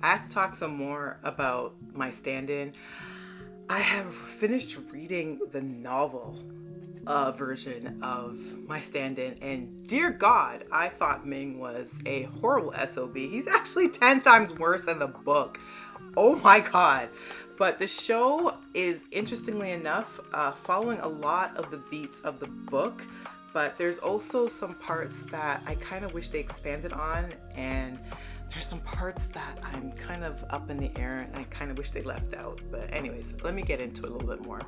I have to talk some more about my stand-in. I have finished reading the novel version of my stand-in, and dear God, I thought Ming was a horrible SOB. He's actually 10 times worse than the book. Oh my God. But the show is, interestingly enough, following a lot of the beats of the book, but there's also some parts that I kind of wish they expanded on, and there's some parts that I'm kind of up in the air and I kind of wish they left out. But anyways, let me get into it a little bit more.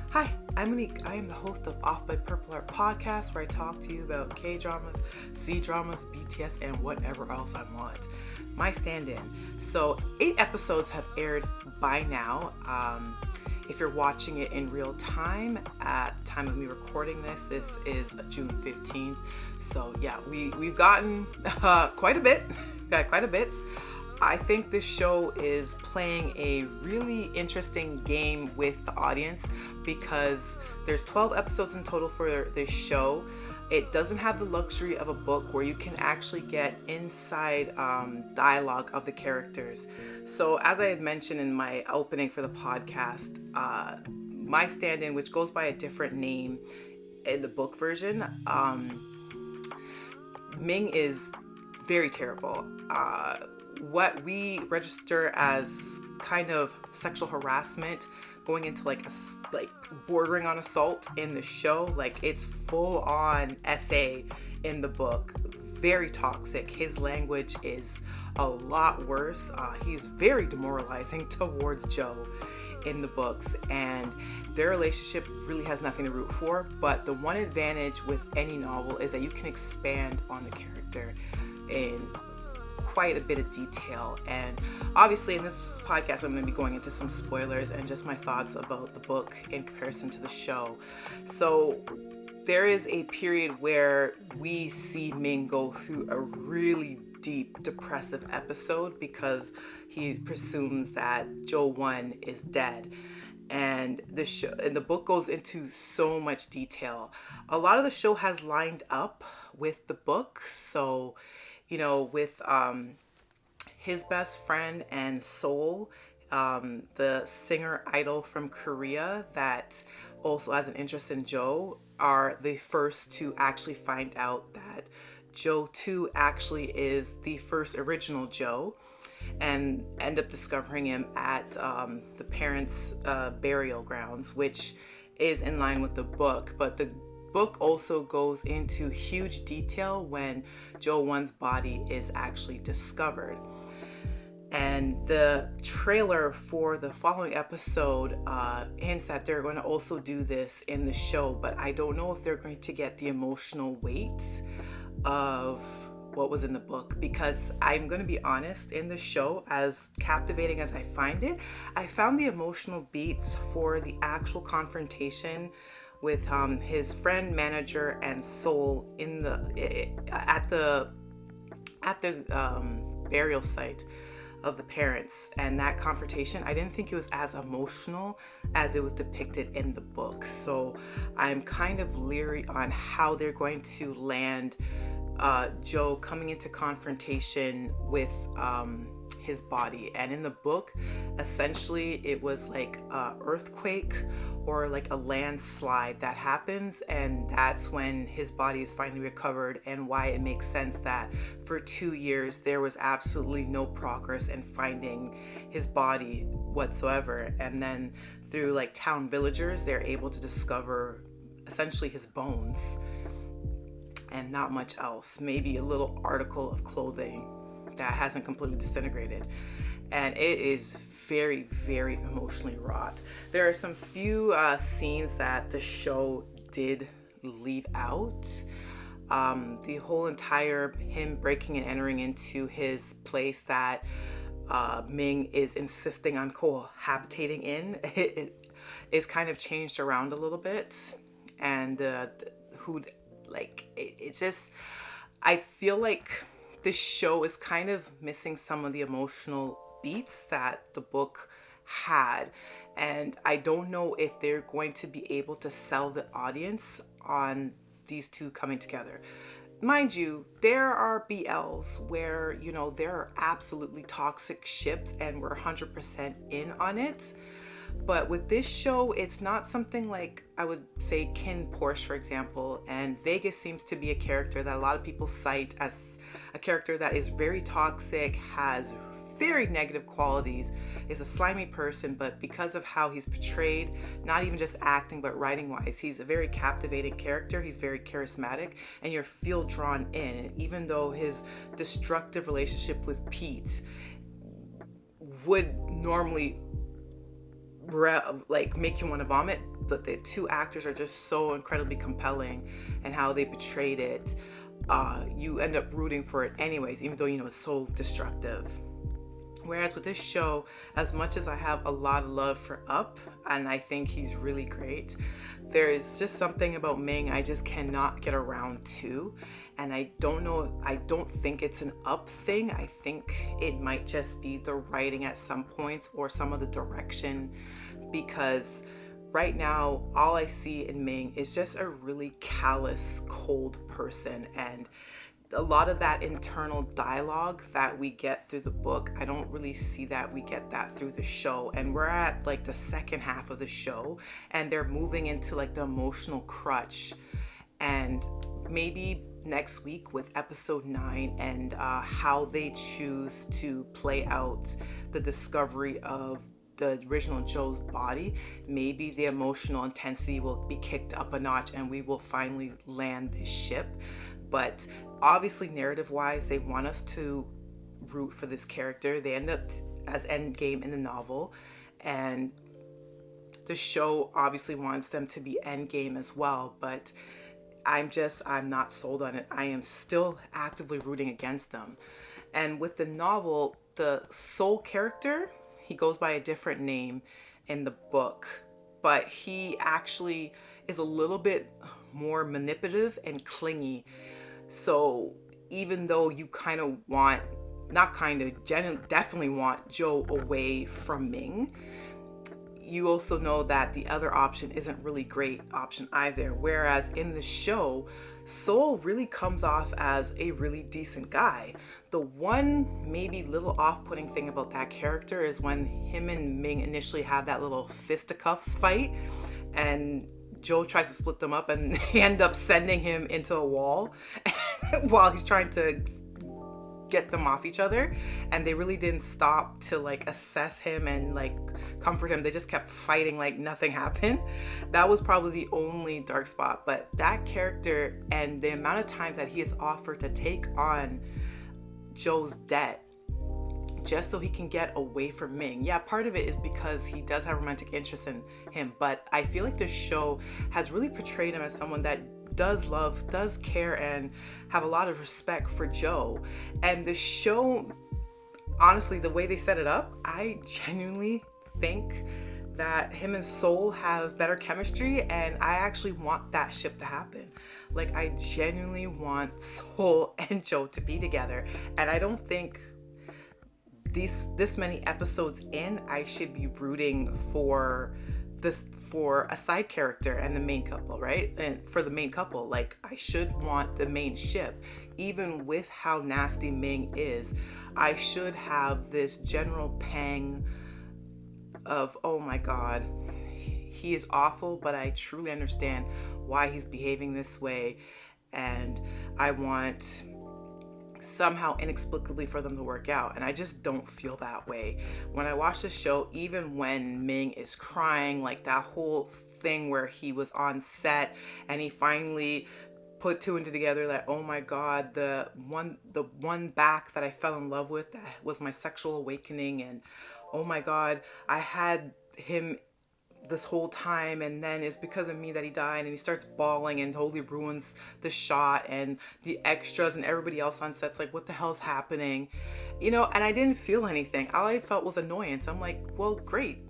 Hi, I'm Monique. I am the host of Off by Purple Heart podcast, where I talk to you about K-dramas, C-dramas, BTS, and whatever else I want. My stand-in. So 8 episodes have aired by now. If you're watching it in real time, at the time of me recording this is June 15th. So yeah, we've gotten quite a bit. I think this show is playing a really interesting game with the audience because there's 12 episodes in total for this show. It doesn't have the luxury of a book where you can actually get inside dialogue of the characters. So as I had mentioned in my opening for the podcast, my stand-in, which goes by a different name in the book version, Ming is very terrible. What we register as kind of sexual harassment going into like bordering on assault in the show, like it's full on SA in the book. Very toxic. His language is a lot worse. He's very demoralizing towards Joe in the books, and their relationship really has nothing to root for. But the one advantage with any novel is that you can expand on the character in quite a bit of detail. And obviously in this podcast I'm going to be going into some spoilers and just my thoughts about the book in comparison to the show. So there is a period where we see Ming go through a really deep depressive episode because he presumes that Joe 1 is dead. And the book goes into so much detail. A lot of the show has lined up with the book. So with his best friend and Soul, the singer idol from Korea that also has an interest in Joe, are the first to actually find out that Joe 2 actually is the first original Joe, and end up discovering him at the parents' burial grounds, which is in line with the book. But the book also goes into huge detail when Joe 1's body is actually discovered. And the trailer for the following episode hints that they're going to also do this in the show, but I don't know if they're going to get the emotional weight of what was in the book, because I'm going to be honest, in the show, as captivating as I find it, I found the emotional beats for the actual confrontation with his friend, manager, and Soul at the burial site of the parents. And that confrontation, I didn't think it was as emotional as it was depicted in the book. So I'm kind of leery on how they're going to land Joe coming into confrontation with his body. And in the book, essentially it was like a earthquake or like a landslide that happens, and that's when his body is finally recovered, and why it makes sense that for 2 years there was absolutely no progress in finding his body whatsoever. And then through like town villagers, they're able to discover essentially his bones and not much else, maybe a little article of clothing that hasn't completely disintegrated. And it is very, very emotionally wrought. There are some few scenes that the show did leave out. The whole entire him breaking and entering into his place that Ming is insisting on cohabitating in, it is kind of changed around a little bit. And it's just, I feel like this show is kind of missing some of the emotional beats that the book had. And I don't know if they're going to be able to sell the audience on these two coming together. Mind you, there are BLs where, you know, there are absolutely toxic ships and we're 100% in on it. But with this show, it's not something like, I would say, Kin Porsche, for example. And Vegas seems to be a character that a lot of people cite as a character that is very toxic, has very negative qualities, is a slimy person, but because of how he's portrayed, not even just acting, but writing wise, he's a very captivating character. He's very charismatic and you feel drawn in. And even though his destructive relationship with Pete would normally like make you want to vomit, but the two actors are just so incredibly compelling and how they portrayed it, you end up rooting for it anyways, even though you know it's so destructive. Whereas with this show, as much as I have a lot of love for Up, and I think he's really great, there is just something about Ming I just cannot get around to. And I don't think it's an Up thing. I think it might just be the writing at some points or some of the direction, because right now all I see in Ming is just a really callous, cold person. And a lot of that internal dialogue that we get through the book, I don't really see that we get that through the show. And we're at like the second half of the show and they're moving into like the emotional crutch. And maybe next week with episode 9 and how they choose to play out the discovery of the original Joe's body, maybe the emotional intensity will be kicked up a notch and we will finally land this ship. But obviously narrative wise, they want us to root for this character. They end up as endgame in the novel, and the show obviously wants them to be endgame as well, but I'm not sold on it. I am still actively rooting against them. And with the novel, the sole character, he goes by a different name in the book, but he actually is a little bit more manipulative and clingy. So even though you definitely want Joe away from Ming, you also know that the other option isn't really great option either. Whereas in the show, Soul really comes off as a really decent guy. The one maybe little off-putting thing about that character is when him and Ming initially have that little fisticuffs fight and Joe tries to split them up and they end up sending him into a wall while he's trying to get them off each other, and they really didn't stop to like assess him and like comfort him. They just kept fighting like nothing happened. That was probably the only dark spot. But that character and the amount of times that he has offered to take on Joe's debt just so he can get away from Ming. Yeah, part of it is because he does have romantic interest in him, but I feel like this show has really portrayed him as someone that does love, does care, and have a lot of respect for Joe. And the show, honestly, the way they set it up, I genuinely think that him and Soul have better chemistry, and I actually want that ship to happen. Like, I genuinely want Soul and Joe to be together, and I don't think this many episodes in, I should be rooting for a side character and the main couple, right? And for the main couple, like, I should want the main ship. Even with how nasty Ming is, I should have this general pang of, oh my god, he is awful, but I truly understand why he's behaving this way, and I want somehow inexplicably for them to work out. And I just don't feel that way when I watch the show. Even when Ming is crying, like that whole thing where he was on set and he finally put two and two together, that, oh my god, the one back that I fell in love with, that was my sexual awakening, and oh my god, I had him this whole time, and then it's because of me that he died, and he starts bawling and totally ruins the shot, and the extras and everybody else on set's like, what the hell's happening, you know? And I didn't feel anything. All I felt was annoyance. I'm like, well, great,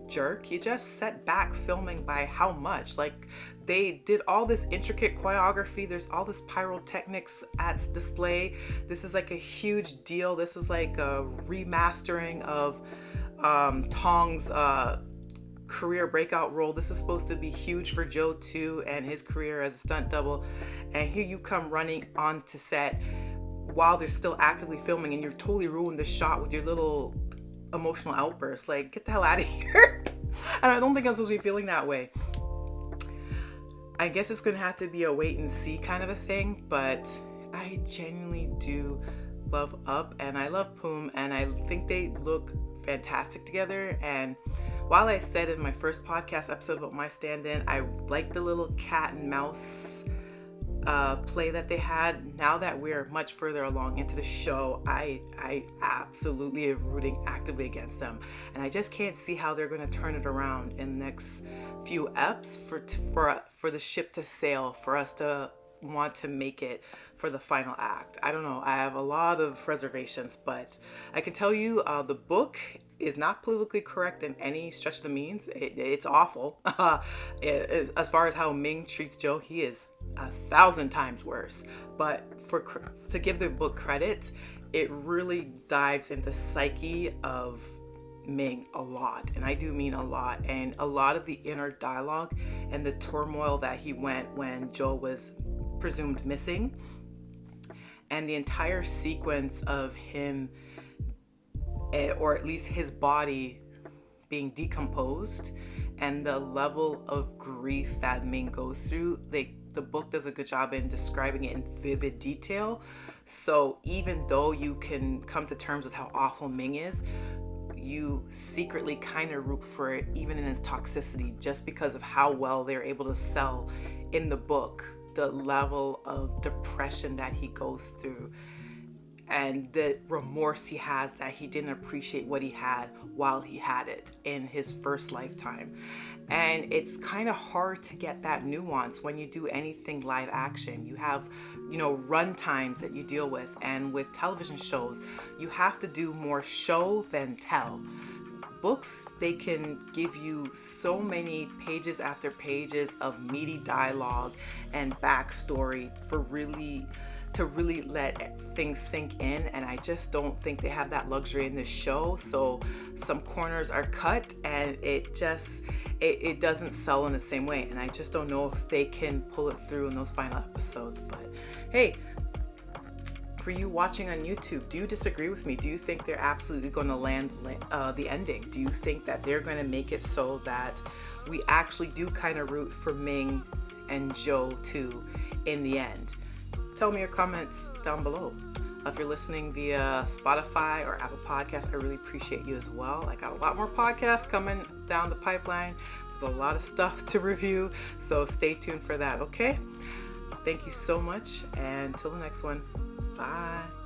jerk, you just set back filming by how much? Like, they did all this intricate choreography, there's all this pyrotechnics at display, this is like a huge deal, this is like a remastering of Tong's career breakout role. This is supposed to be huge for Joe too, and his career as a stunt double. And here you come running onto set while they're still actively filming, and you're totally ruined the shot with your little emotional outburst. Like, get the hell out of here. And I don't think I'm supposed to be feeling that way. I guess it's gonna have to be a wait and see kind of a thing, but I genuinely do love Up, and I love Poom, and I think they look fantastic together. And while I said in my first podcast episode about my stand-in, I like the little cat and mouse play that they had. Now that we're much further along into the show, I absolutely am rooting actively against them, and I just can't see how they're going to turn it around in the next few eps for the ship to sail, for us to want to make it for the final act. I don't know. I have a lot of reservations, but I can tell you the book is not politically correct in any stretch of the means. It's awful. As far as how Ming treats Joe, he is 1,000 times worse. But to give the book credit, it really dives into psyche of Ming a lot, and I do mean a lot, and a lot of the inner dialogue and the turmoil that he went when Joe was presumed missing, and the entire sequence of him, or at least his body, being decomposed, and the level of grief that Ming goes through. The book does a good job in describing it in vivid detail. So even though you can come to terms with how awful Ming is, you secretly kind of root for it, even in its toxicity, just because of how well they're able to sell in the book the level of depression that he goes through, and the remorse he has that he didn't appreciate what he had while he had it in his first lifetime. And it's kind of hard to get that nuance when you do anything live action. You have, run times that you deal with, and with television shows, you have to do more show than tell. Books, they can give you so many pages after pages of meaty dialogue and backstory to really let things sink in, and I just don't think they have that luxury in this show. So some corners are cut, and it doesn't sell in the same way, and I just don't know if they can pull it through in those final episodes. But hey, for you watching on YouTube, do you disagree with me? Do you think they're absolutely going to land the ending? Do you think that they're going to make it so that we actually do kind of root for Ming and Joe too in the end? Tell me your comments down below. If you're listening via Spotify or Apple Podcasts, I really appreciate you as well. I got a lot more podcasts coming down the pipeline. There's a lot of stuff to review, so stay tuned for that, okay? Thank you so much, and until the next one. Bye.